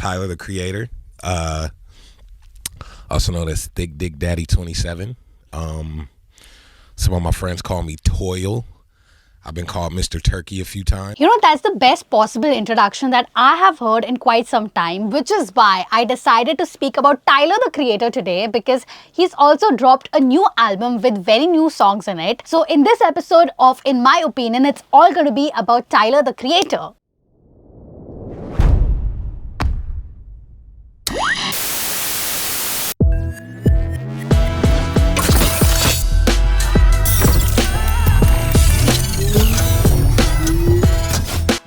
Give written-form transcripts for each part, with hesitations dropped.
Tyler, the Creator, also known as Thick Dick Daddy 27. Some of my friends call me Toil. I've been called Mr. Turkey a few times. That's the best possible introduction that I have heard in quite some time, which is why I decided to speak about Tyler, the Creator today, because he's also dropped a new album with very new songs in it. So in this episode of In My Opinion, it's all going to be about Tyler, the Creator.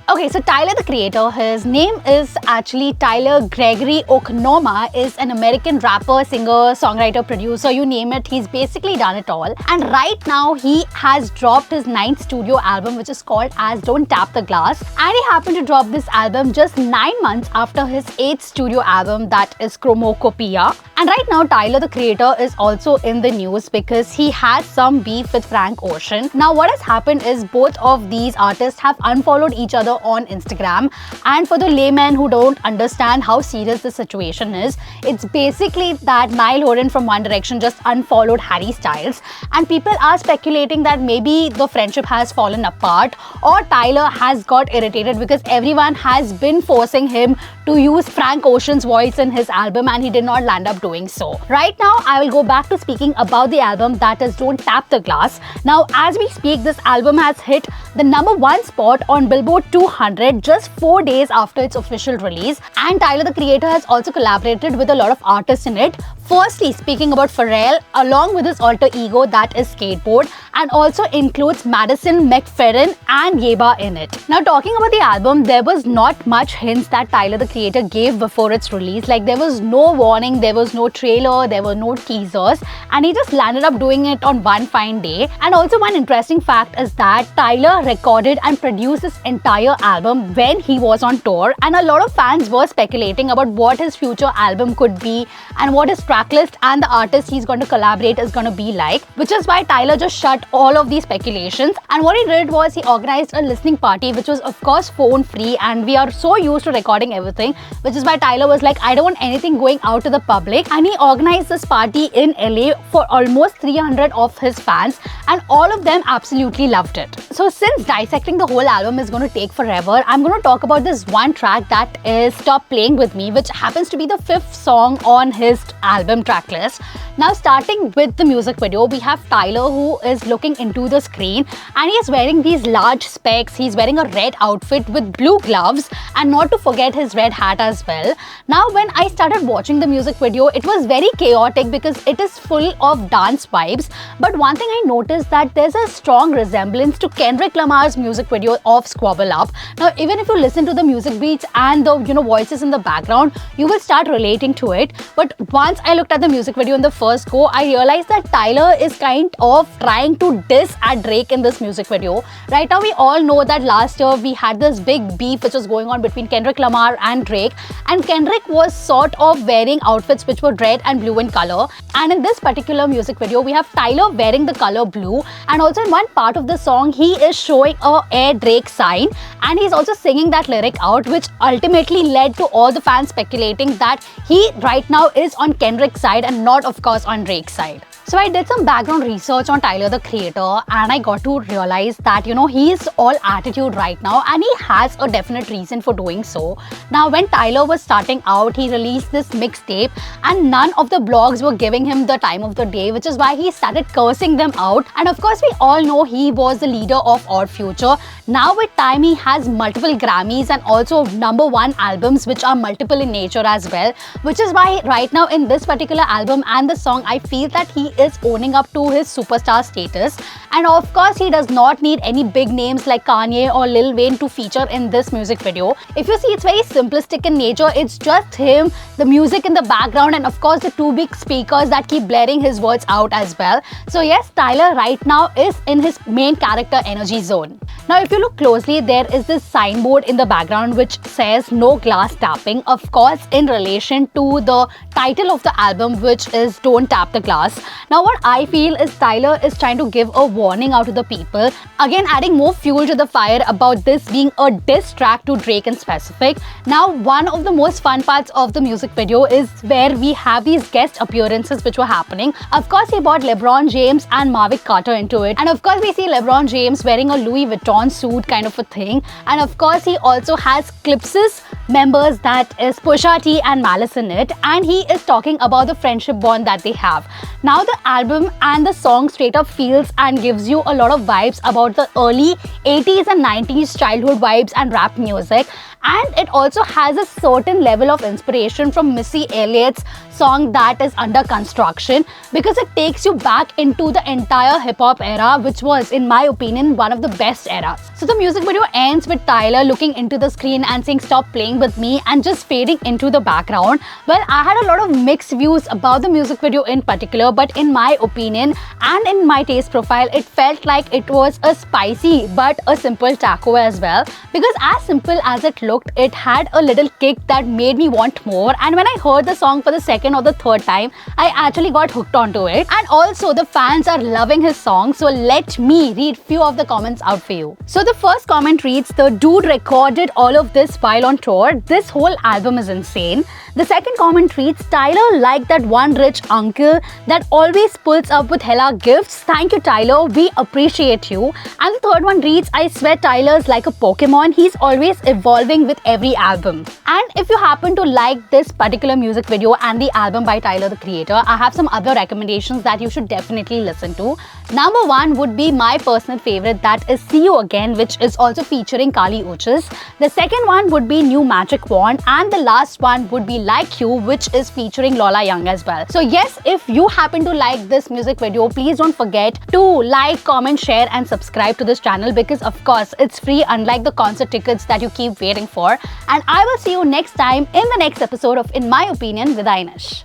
Okay, so Tyler, the Creator, his name is actually Tyler Gregory Okonoma, is an American rapper, singer, songwriter, producer, you name it. He's basically done it all. And right now, he has dropped his 9th studio album, which is called as Don't Tap the Glass. And he happened to drop this album just 9 months after his 8th studio album, that is Chromocopia. And right now, Tyler, the Creator, is also in the news because he has some beef with Frank Ocean. Now, what has happened is both of these artists have unfollowed each other on Instagram. And for the laymen who don't understand how serious the situation is, it's basically that Niall Horan from One Direction just unfollowed Harry Styles. And people are speculating that maybe the friendship has fallen apart or Tyler has got irritated because everyone has been forcing him to use Frank Ocean's voice in his album and he did not land up doing so. Right now, I will go back to speaking about the album, that is Don't Tap the Glass. Now, as we speak, this album has hit the #1 spot on Billboard 200 just 4 days after its official release. And Tyler, the Creator, has also collaborated with a lot of artists in it. Firstly, speaking about Pharrell, along with his alter ego, that is Skateboard, and also includes Madison McFerrin and Yeba in it. Now, talking about the album, there was not much hints that Tyler, the Creator, gave before its release. Like, there was no warning, there was no trailer, there were no teasers, and he just landed up doing it on one fine day. And also, one interesting fact is that Tyler recorded and produced this entire album when he was on tour, and a lot of fans were speculating about what his future album could be and what his tracklist and the artist he's going to collaborate is going to be like, which is why Tyler just shut all of these speculations. And what he did was he organized a listening party, which was of course phone free, and we are so used to recording everything, which is why Tyler was like, I don't want anything going out to the public, and he organized this party in LA for almost 300 of his fans, and all of them absolutely loved it. So since dissecting the whole album is going to take forever, I'm going to talk about this one track that is Stop Playing With Me, which happens to be the 5th song on his album tracklist. Now, starting with the music video, we have Tyler who is looking into the screen and he is wearing these large specs. He's wearing a red outfit with blue gloves and not to forget his red hat as well. Now, when I started watching the music video, it was very chaotic because it is full of dance vibes. But one thing I noticed that there's a strong resemblance to Kendrick Lamar's music video of Squabble Up. Now, even if you listen to the music beats and the voices in the background, you will start relating to it. But once I looked at the music video in the first go, I realized that Tyler is kind of trying to diss at Drake in this music video. Right now, we all know that last year we had this big beef which was going on between Kendrick Lamar and Drake, and Kendrick was sort of wearing outfits which were red and blue in color. And in this particular music video, we have Tyler wearing the color blue, and also in one part of the song, he is showing a Air Drake sign, and he's also singing that lyric out, which ultimately led to all the fans speculating that he right now is on Kendrick's side and not, of course, on Drake's side. So I did some background research on Tyler, the Creator, and I got to realize that, he is all attitude right now, and he has a definite reason for doing so. Now, when Tyler was starting out, he released this mixtape, and none of the blogs were giving him the time of the day, which is why he started cursing them out. And of course, we all know he was the leader of Odd Future. Now, with time, he has multiple Grammys and also #1 albums, which are multiple in nature as well, which is why right now in this particular album and the song, I feel that he is owning up to his superstar status. And of course, he does not need any big names like Kanye or Lil Wayne to feature in this music video. If you see, it's very simplistic in nature. It's just him, the music in the background, and of course the 2 big speakers that keep blaring his words out as well. So yes, Tyler right now is in his main character energy zone. Now, if you look closely, there is this signboard in the background which says no glass tapping, of course in relation to the title of the album, which is Don't Tap the Glass. Now what I feel is Tyler is trying to give a warning out to the people, again adding more fuel to the fire about this being a diss track to Drake in specific. Now one of the most fun parts of the music video is where we have these guest appearances which were happening. Of course he brought LeBron James and Marvick Carter into it, and of course we see LeBron James wearing a Louis Vuitton suit kind of a thing, and of course he also has Clips's members, that is Pusha T and Malice in it, and he is talking about the friendship bond that they have. Now the album and the song straight up feels and gives you a lot of vibes about the early 80s and 90s childhood vibes and rap music, and it also has a certain level of inspiration from Missy Elliott's song that is under construction, because it takes you back into the entire hip-hop era, which was, in my opinion, one of the best eras. So the music video ends with Tyler looking into the screen and saying stop playing with me and just fading into the background. Well, I had a lot of mixed views about the music video in particular, but in my opinion and in my taste profile, it felt like it was a spicy but a simple taco as well, because as simple as it looked, it had a little kick that made me want more, and when I heard the song for the second or the third time, I actually got hooked onto it. And also the fans are loving his song, so let me read few of the comments out for you. So the first comment reads, the dude recorded all of this while on tour. This whole album is insane. The second comment reads, Tyler like that one rich uncle that always pulls up with hella gifts. Thank you Tyler, we appreciate you. And the third one reads, I swear Tyler's like a Pokemon, he's always evolving with every album. And if you happen to like this particular music video and the album by Tyler the Creator, I have some other recommendations that you should definitely listen to. Number one would be my personal favorite, that is See You Again, which is also featuring Kali Uchis. The second one would be New Magic Wand, and the last one would be Like You, which is featuring Lola Young as well. So yes, if you happen to like this music video, please don't forget to like, comment, share and subscribe to this channel, because of course it's free, unlike the concert tickets that you keep waiting for. And I will see you next time in the next episode of In My Opinion with Ainish.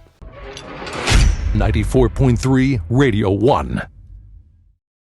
94.3 Radio 1.